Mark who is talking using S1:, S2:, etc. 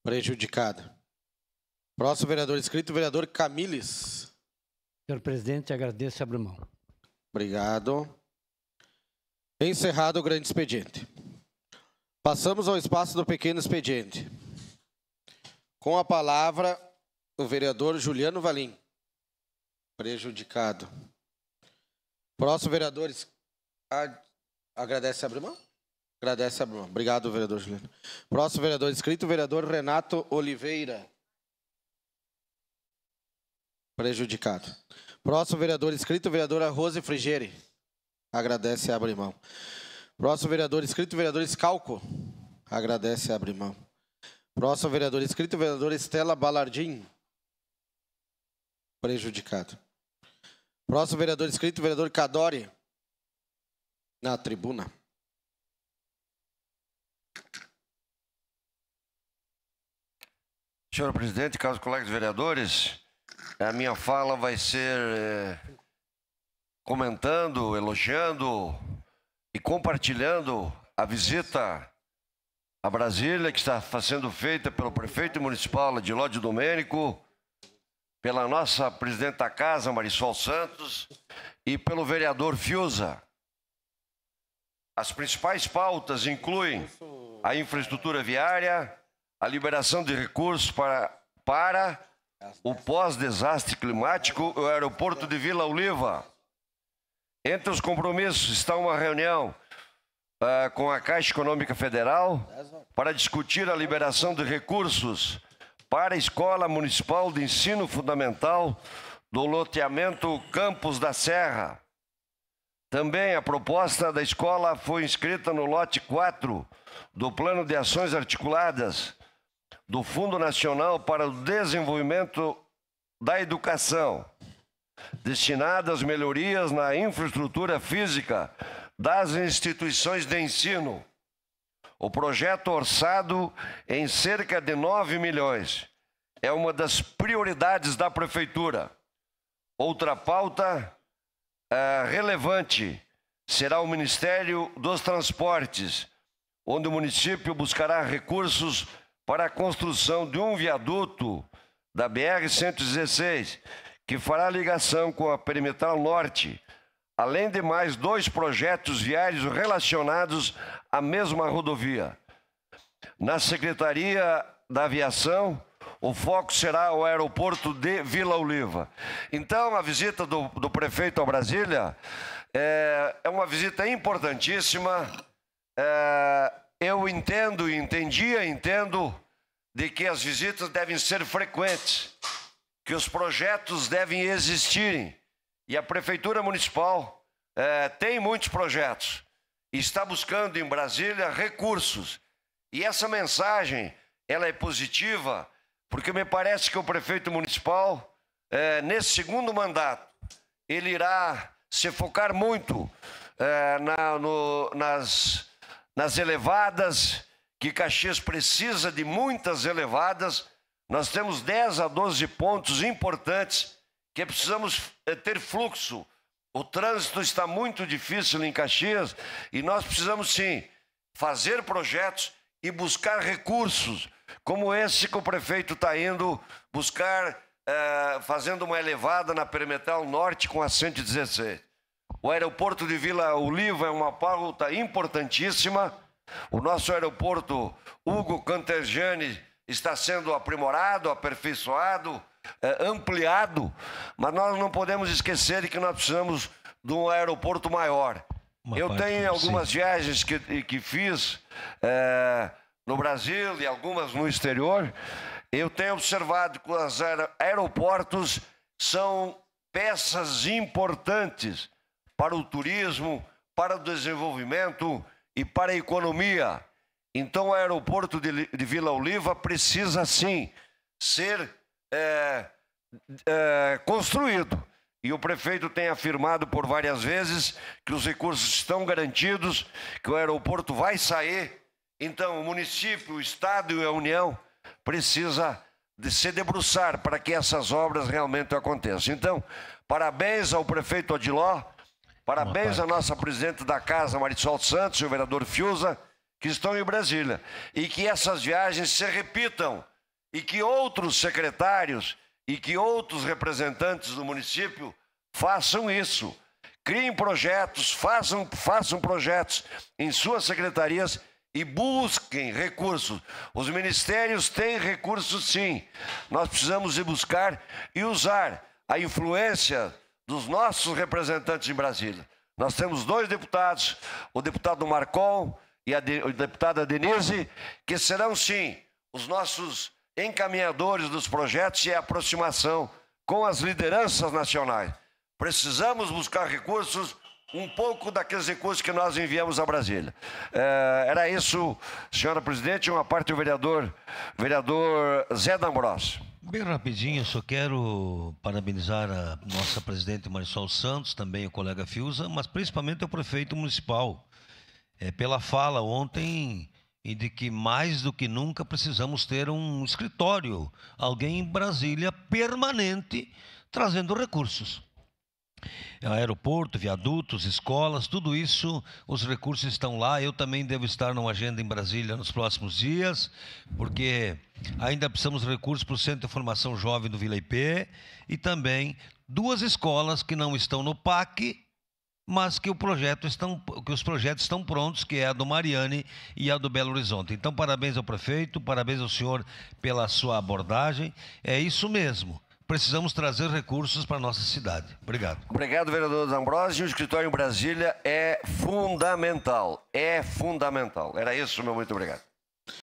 S1: Prejudicado. Próximo vereador inscrito, vereador Camiles.
S2: Senhor presidente, agradeço e abro mão.
S1: Obrigado. Encerrado o grande expediente. Passamos ao espaço do pequeno expediente. Com a palavra, o vereador Juliano Valim. Prejudicado. Próximo vereador... Agradece, abre mão? Agradece, abre mão. Obrigado, vereador Juliano. Próximo vereador inscrito, vereador Renato Oliveira. Prejudicado. Próximo vereador inscrito, vereadora Rose Frigeri. Agradece e abre mão. Próximo vereador inscrito, vereador Scalco. Agradece e abre mão. Próximo vereador inscrito, vereadora Estela Balardim. Prejudicado. Próximo vereador inscrito, vereador Cadore. Na tribuna.
S3: Senhor presidente, caros colegas vereadores, a minha fala vai ser comentando, elogiando e compartilhando a visita a Brasília que está sendo feita pelo prefeito municipal Adilódio Domênico, pela nossa presidente da casa, Marisol Santos, e pelo vereador Fiuza. As principais pautas incluem a infraestrutura viária, a liberação de recursos para o pós-desastre climático e o aeroporto de Vila Oliva. Entre os compromissos está uma reunião com a Caixa Econômica Federal para discutir a liberação de recursos para a Escola Municipal de Ensino Fundamental do loteamento Campos da Serra. Também a proposta da escola foi inscrita no lote 4 do Plano de Ações Articuladas do Fundo Nacional para o Desenvolvimento da Educação, destinada às melhorias na infraestrutura física das instituições de ensino. O projeto orçado em cerca de 9 milhões é uma das prioridades da Prefeitura. Outra pauta relevante será o Ministério dos Transportes, onde o município buscará recursos para a construção de um viaduto da BR-116, que fará ligação com a Perimetral Norte, além de mais 2 projetos viários relacionados à mesma rodovia. Na Secretaria da Aviação, o foco será o aeroporto de Vila Oliva. Então, a visita do prefeito a Brasília é uma visita importantíssima. Eu entendo de que as visitas devem ser frequentes, que os projetos devem existirem. E a Prefeitura Municipal tem muitos projetos e está buscando em Brasília recursos. E essa mensagem, ela é positiva, porque me parece que o prefeito municipal, nesse segundo mandato, ele irá se focar muito nas elevadas, que Caxias precisa de muitas elevadas. Nós temos 10 a 12 pontos importantes que precisamos ter fluxo. O trânsito está muito difícil em Caxias e nós precisamos, sim, fazer projetos e buscar recursos, como esse que o prefeito está indo buscar, fazendo uma elevada na Perimetral Norte com a 116. O aeroporto de Vila Oliva é uma pauta importantíssima. O nosso aeroporto Hugo Cantergiani está sendo aprimorado, aperfeiçoado, ampliado, mas nós não podemos esquecer de que nós precisamos de um aeroporto maior. Eu tenho algumas viagens que fiz no Brasil e algumas no exterior. Eu tenho observado que os aeroportos são peças importantes para o turismo, para o desenvolvimento e para a economia. Então, o aeroporto de Vila Oliva precisa, sim, ser construído. E o prefeito tem afirmado por várias vezes que os recursos estão garantidos, que o aeroporto vai sair. Então, o município, o Estado e a União precisa de se debruçar para que essas obras realmente aconteçam. Então, parabéns ao prefeito Odiló, parabéns à nossa presidente da casa, Marisol Santos, e o vereador Fiuza, que estão em Brasília. E que essas viagens se repitam e que outros secretários e que outros representantes do município façam isso. Criem projetos, façam projetos em suas secretarias e busquem recursos. Os ministérios têm recursos, sim. Nós precisamos ir buscar e usar a influência dos nossos representantes em Brasília. Nós temos 2 deputados, o deputado Marcon e a deputada Denise, que serão, sim, os nossos encaminhadores dos projetos e a aproximação com as lideranças nacionais. Precisamos buscar recursos, um pouco daqueles recursos que nós enviamos a Brasília. Era isso, senhora presidente, uma parte do vereador Zé D'Ambrosio.
S4: Bem rapidinho, só quero parabenizar a nossa presidente Marisol Santos, também o colega Fiuza, mas principalmente o prefeito municipal, pela fala ontem de que mais do que nunca precisamos ter um escritório, alguém em Brasília permanente, trazendo recursos. Aeroporto, viadutos, escolas, tudo isso, os recursos estão lá. Eu também devo estar numa agenda em Brasília nos próximos dias, porque ainda precisamos de recursos para o Centro de Formação Jovem do Vila IP e também 2 escolas que não estão no PAC, mas que os projetos estão prontos, que é a do Mariane e a do Belo Horizonte. Então, parabéns ao prefeito, parabéns ao senhor pela sua abordagem. É isso mesmo. Precisamos trazer recursos para a nossa cidade. Obrigado.
S3: Obrigado, vereador D'Ambrosio. O escritório em Brasília é fundamental. É fundamental. Era isso, meu muito obrigado.